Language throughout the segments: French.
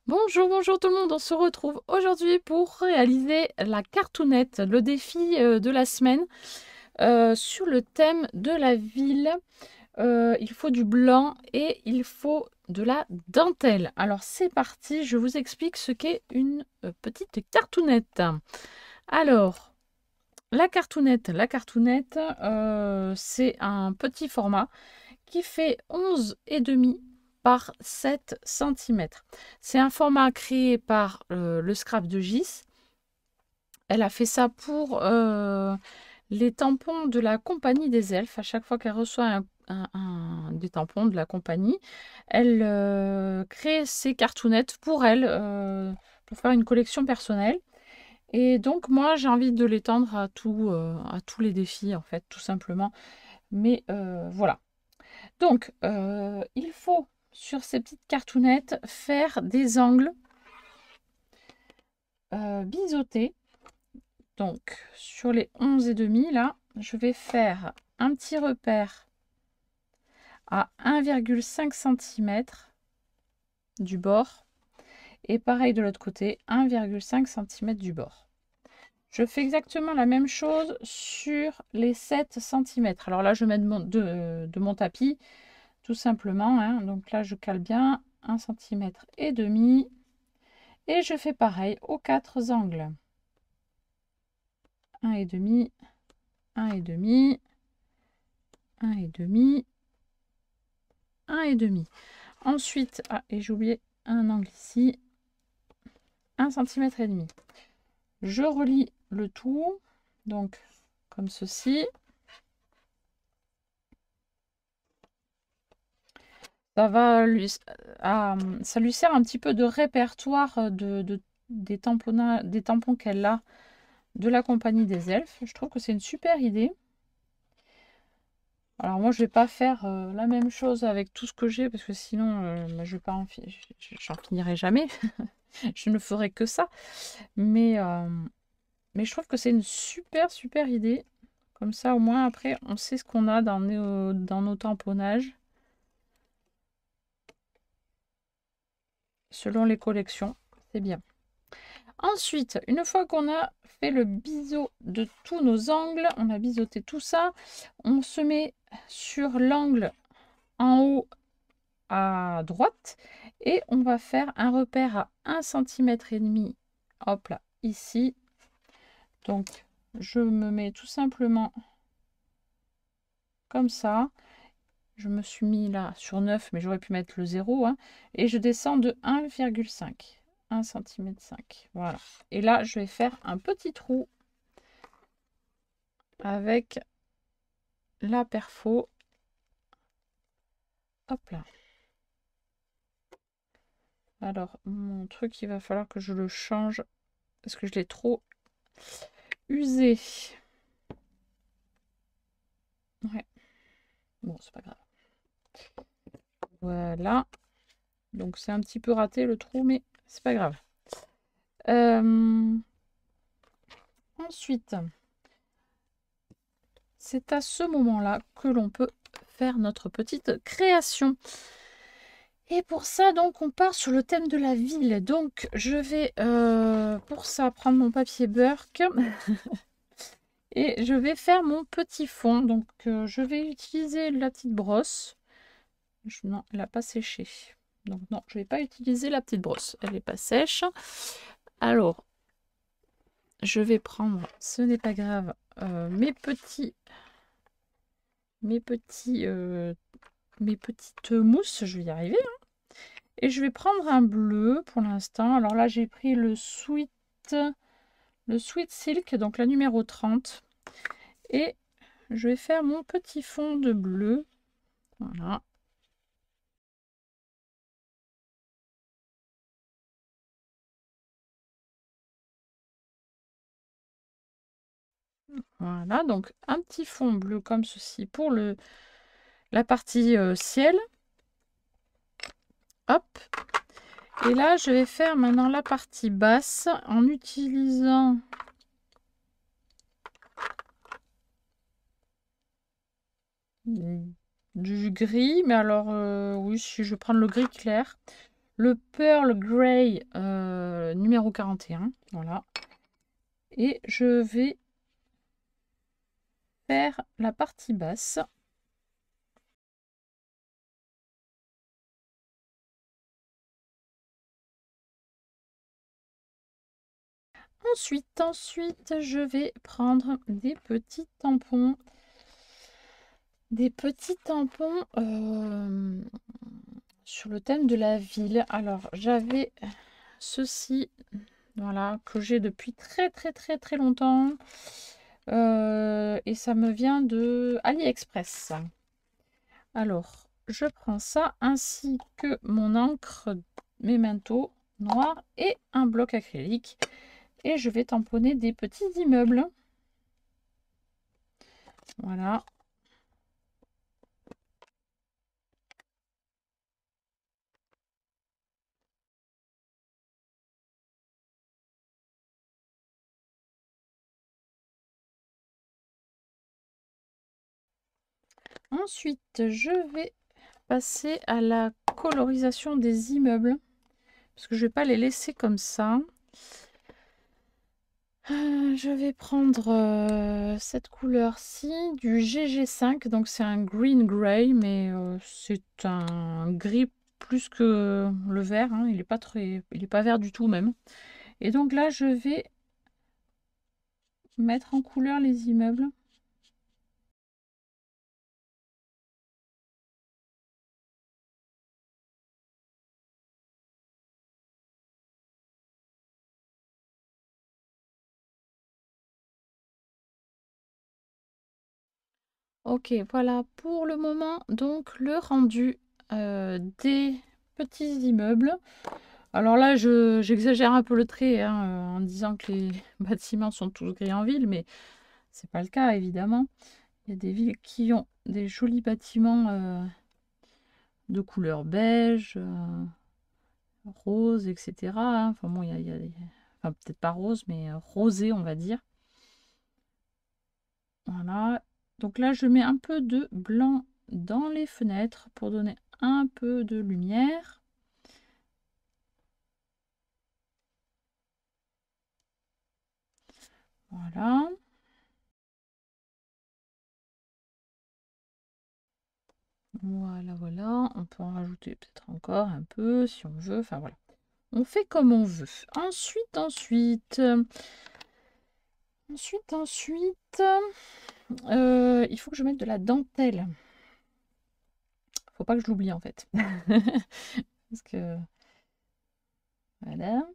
Bonjour, bonjour tout le monde, on se retrouve aujourd'hui pour réaliser la cartoonette, le défi de la semaine sur le thème de la ville. Il faut du blanc et il faut de la dentelle. Alors c'est parti, je vous explique ce qu'est une petite cartoonette. Alors, la cartoonette, c'est un petit format qui fait 11,5 par 7 cm. C'est un format créé par le Scrap de Gis. Elle a fait ça pour les tampons de la Compagnie des Elfes. À chaque fois qu'elle reçoit des tampons de la compagnie, elle crée ses cartoonettes pour elle, pour faire une collection personnelle. Et donc moi j'ai envie de l'étendre à tous les défis en fait, tout simplement. Mais voilà. Donc, il faut, sur ces petites cartoonettes, faire des angles biseautés. Donc, sur les 11,5, là, je vais faire un petit repère à 1,5 cm du bord. Et pareil de l'autre côté, 1,5 cm du bord. Je fais exactement la même chose sur les 7 cm. Alors là, je mets de mon tapis, tout simplement. Hein. Donc là, je cale bien 1,5 cm. Et je fais pareil aux 4 angles. 1,5, 1,5, 1,5, 1,5. Ensuite, et j'ai oublié un angle ici, 1,5 cm. Je relie le tout, donc comme ceci. Ça lui sert un petit peu de répertoire des tampons qu'elle a de la Compagnie des Elfes. Je trouve que c'est une super idée. Alors moi, je vais pas faire la même chose avec tout ce que j'ai parce que sinon, je vais pas j'en finirai jamais. Je ne ferai que ça. Mais je trouve que c'est une super idée. Comme ça, au moins, après, on sait ce qu'on a dans nos tamponnages selon les collections. C'est bien. Ensuite, une fois qu'on a fait le biseau de tous nos angles, on a biseauté tout ça, on se met sur l'angle en haut à droite et on va faire un repère à 1,5 cm. Hop là, ici. Donc, je me mets tout simplement comme ça. Je me suis mis là sur 9, mais j'aurais pu mettre le 0. Hein, et je descends de 1,5. 1,5 cm. Voilà. Et là, je vais faire un petit trou avec la perfo. Hop là. Alors, mon truc, il va falloir que je le change parce que je l'ai trop usé. Ouais. Bon, c'est pas grave. Voilà. Donc, c'est un petit peu raté le trou, mais c'est pas grave. Ensuite, c'est à ce moment-là que l'on peut faire notre petite création. Et pour ça, donc, on part sur le thème de la ville. Donc, je vais, pour ça, prendre mon papier Burke et je vais faire mon petit fond. Donc, je vais utiliser la petite brosse. Non, elle n'a pas séché. Donc, non, je ne vais pas utiliser la petite brosse. Elle n'est pas sèche. Alors, je vais prendre, ce n'est pas grave, mes petites mousses. Je vais y arriver. Hein. Et je vais prendre un bleu pour l'instant. Alors là, j'ai pris le Sweet Silk, donc la numéro 30. Et je vais faire mon petit fond de bleu. Voilà. Voilà, donc un petit fond bleu comme ceci pour la partie ciel. Hop. Et là, je vais faire maintenant la partie basse en utilisant du gris. Mais alors, oui, si je vais prendre le gris clair. le Pearl Grey numéro 41. Voilà. Et je vais faire la partie basse. Ensuite, je vais prendre des petits tampons. Des petits tampons sur le thème de la ville. Alors, j'avais ceci, voilà, que j'ai depuis très longtemps. Et ça me vient de AliExpress. Alors, je prends ça ainsi que mon encre Memento noir et un bloc acrylique. Et je vais tamponner des petits immeubles. Voilà. Ensuite, je vais passer à la colorisation des immeubles. Parce que je ne vais pas les laisser comme ça. Je vais prendre cette couleur-ci, du GG5. Donc c'est un green gray, mais c'est un gris plus que le vert. Hein. Il n'est pas vert du tout même. Et donc là, je vais mettre en couleur les immeubles. Ok, voilà pour le moment, donc le rendu des petits immeubles. Alors là, j'exagère un peu le trait hein, en disant que les bâtiments sont tous gris en ville, mais c'est pas le cas évidemment. Il y a des villes qui ont des jolis bâtiments de couleur beige, rose, etc. Hein. Enfin bon, enfin, peut-être pas rose, mais rosé, on va dire. Voilà. Donc là, je mets un peu de blanc dans les fenêtres pour donner un peu de lumière. Voilà. Voilà. On peut en rajouter peut-être encore un peu si on veut. Enfin voilà. On fait comme on veut. Ensuite, il faut que je mette de la dentelle. Faut pas que je l'oublie en fait. Parce que voilà.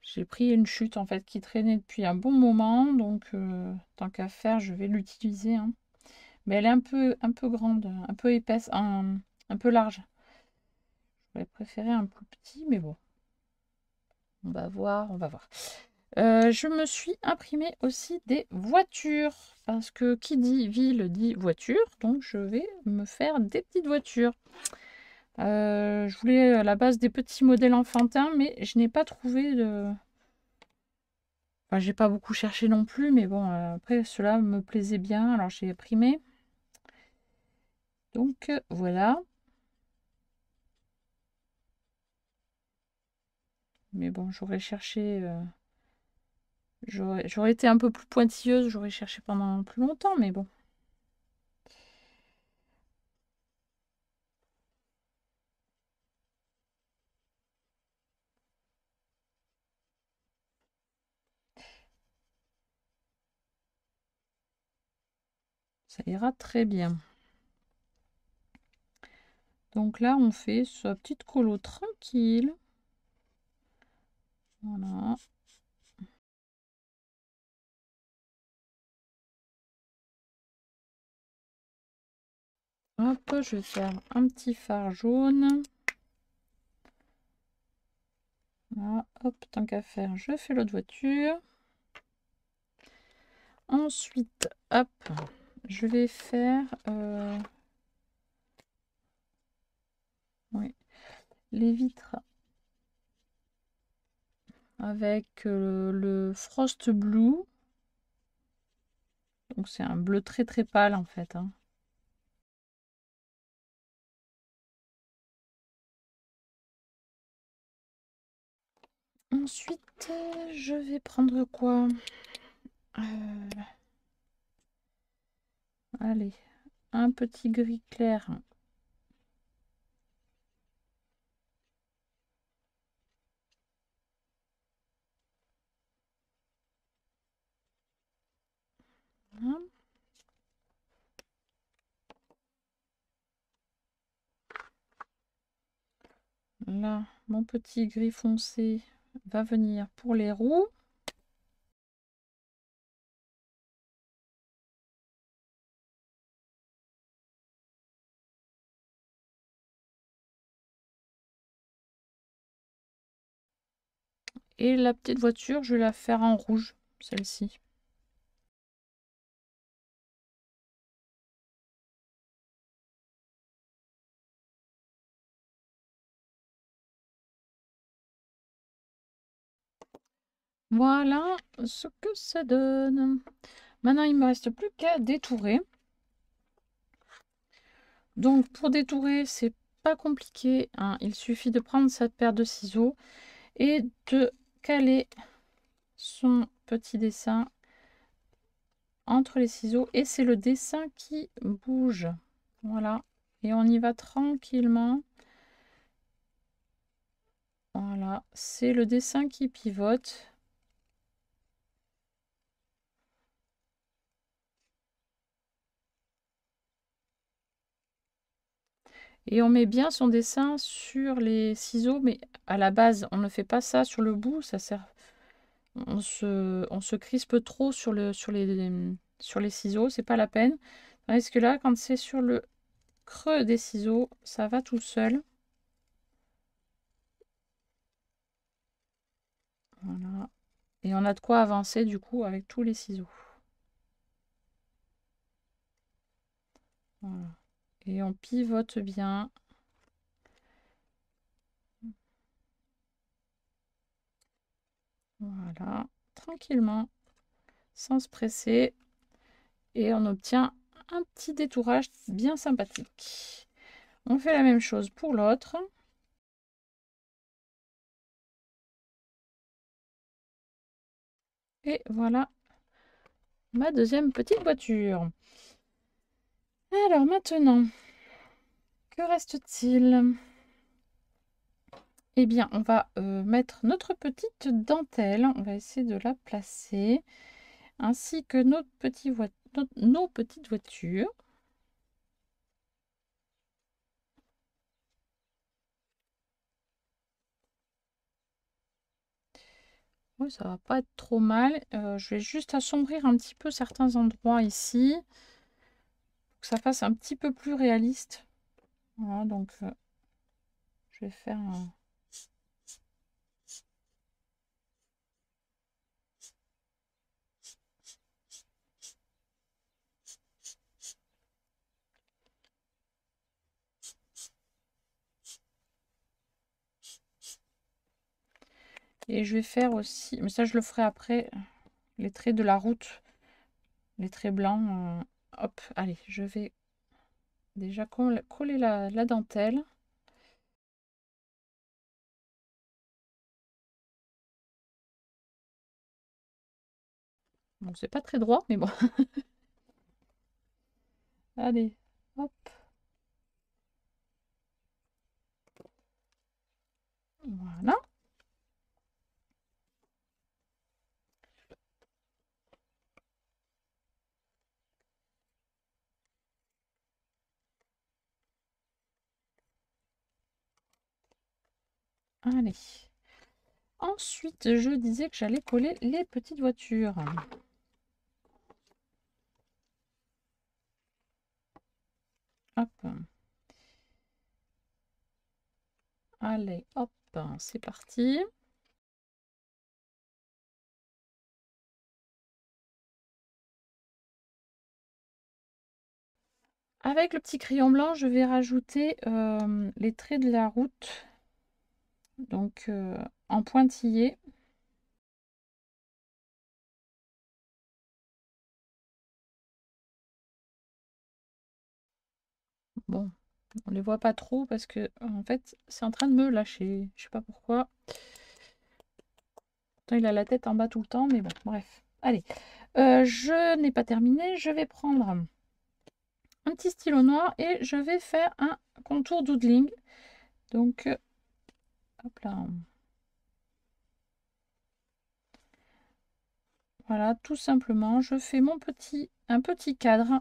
J'ai pris une chute en fait qui traînait depuis un bon moment, donc tant qu'à faire, je vais l'utiliser. Hein. Mais elle est un peu grande, un peu épaisse, un peu large. J'aurais préféré un plus petit, mais bon. On va voir, on va voir. Je me suis imprimé aussi des voitures, parce que qui dit ville dit voiture, donc je vais me faire des petites voitures. Je voulais à la base des petits modèles enfantins, mais je n'ai pas trouvé de... Enfin, j'ai pas beaucoup cherché non plus, mais bon, après, cela me plaisait bien, alors j'ai imprimé. Donc, voilà. Mais bon, j'aurais cherché... j'aurais été un peu plus pointilleuse, j'aurais cherché pendant plus longtemps, mais bon. Ça ira très bien. Donc là, on fait sa petite colo tranquille. Voilà. Hop, je vais faire un petit phare jaune. Voilà, hop, tant qu'à faire, je fais l'autre voiture. Ensuite, hop, je vais faire oui, les vitres avec le Frost Blue. Donc c'est un bleu très pâle en fait. Hein. Ensuite, je vais prendre quoi? Allez, un petit gris clair. Voilà. Là, mon petit gris foncé va venir pour les roues. Et la petite voiture, je vais la faire en rouge, celle-ci. Voilà ce que ça donne. Maintenant, il me reste plus qu'à détourer. Donc, pour détourer, c'est pas compliqué, hein. Il suffit de prendre cette paire de ciseaux et de caler son petit dessin entre les ciseaux. Et c'est le dessin qui bouge. Voilà. Et on y va tranquillement. Voilà. C'est le dessin qui pivote. Et on met bien son dessin sur les ciseaux, mais à la base, on ne fait pas ça sur le bout, ça sert. On se crispe trop sur les ciseaux, c'est pas la peine. Tandis que là, quand c'est sur le creux des ciseaux, ça va tout seul. Voilà. Et on a de quoi avancer du coup avec tous les ciseaux. Voilà. Et on pivote bien. Voilà, tranquillement, sans se presser. Et on obtient un petit détourage bien sympathique. On fait la même chose pour l'autre. Et voilà ma deuxième petite voiture. Alors maintenant, que reste-t-il? Eh bien, on va mettre notre petite dentelle. On va essayer de la placer. Ainsi que nos petites voitures. Oui, ça va pas être trop mal. Je vais juste assombrir un petit peu certains endroits ici. Pour que ça fasse un petit peu plus réaliste. Voilà, donc je vais faire un... Et je vais faire aussi, mais ça je le ferai après, les traits de la route, les traits blancs. Hop, allez, je vais déjà coller la dentelle. Bon, c'est pas très droit, mais bon. Allez, hop. Voilà. Allez. Ensuite, je disais que j'allais coller les petites voitures. Hop. Allez, hop, c'est parti. Avec le petit crayon blanc, je vais rajouter les traits de la route, donc en pointillé. Bon, on les voit pas trop parce que en fait c'est en train de me lâcher. Je sais pas pourquoi. Pourtant, il a la tête en bas tout le temps, mais bon, bref. Allez, je n'ai pas terminé. Je vais prendre un petit stylo noir et je vais faire un contour doodling. Donc, hop là. Voilà, tout simplement, je fais un petit cadre.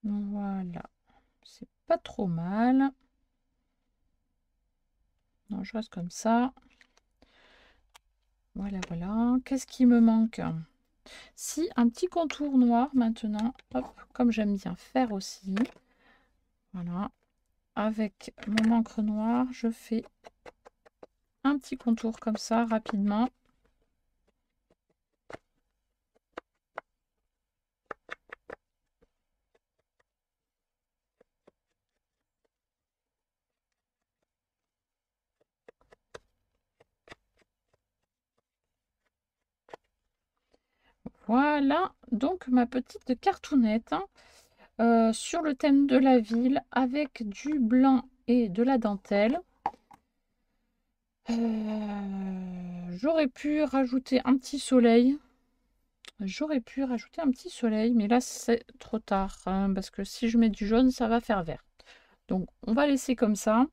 Voilà, c'est pas trop mal. Non, je reste comme ça. Voilà, voilà. Qu'est-ce qui me manque? Si, un petit contour noir maintenant. Hop, comme j'aime bien faire aussi. Voilà. Avec mon encre noire, je fais un petit contour comme ça, rapidement. Voilà, donc ma petite cartoonette sur le thème de la ville avec du blanc et de la dentelle. J'aurais pu rajouter un petit soleil. J'aurais pu rajouter un petit soleil, mais là c'est trop tard, hein, parce que si je mets du jaune, ça va faire vert. Donc on va laisser comme ça.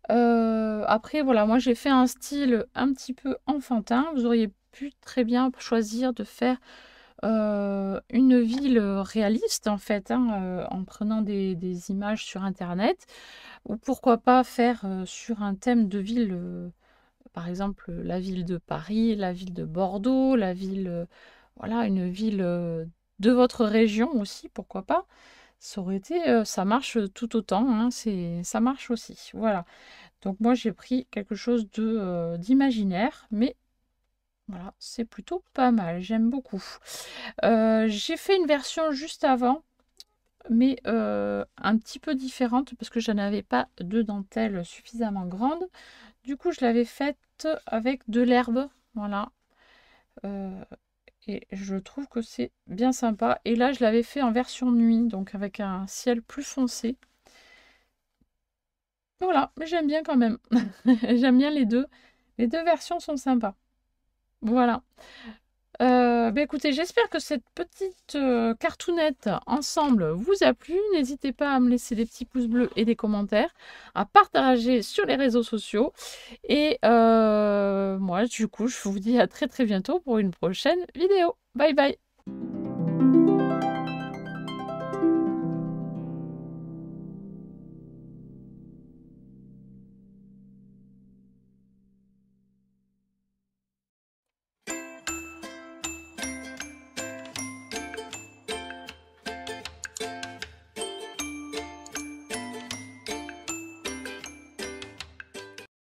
Après, voilà, moi j'ai fait un style un petit peu enfantin. Vous auriez pu très bien choisir de faire une ville réaliste en fait, hein, en prenant des images sur internet, ou pourquoi pas faire sur un thème de ville, par exemple la ville de Paris, la ville de Bordeaux, la ville, voilà, une ville de votre région aussi, pourquoi pas. Ça aurait été, ça marche tout autant, hein, ça marche aussi, voilà. Donc moi j'ai pris quelque chose d'imaginaire, mais voilà, c'est plutôt pas mal, j'aime beaucoup. J'ai fait une version juste avant, mais un petit peu différente parce que je n'avais pas de dentelle suffisamment grande. Du coup, je l'avais faite avec de l'herbe, voilà. Et je trouve que c'est bien sympa. Et là, je l'avais fait en version nuit, donc avec un ciel plus foncé. Voilà, mais j'aime bien quand même. J'aime bien les deux. Les deux versions sont sympas. Voilà. Bah écoutez, j'espère que cette petite cartoonette ensemble vous a plu. N'hésitez pas à me laisser des petits pouces bleus et des commentaires, à partager sur les réseaux sociaux. Et moi, du coup, je vous dis à très très bientôt pour une prochaine vidéo. Bye bye!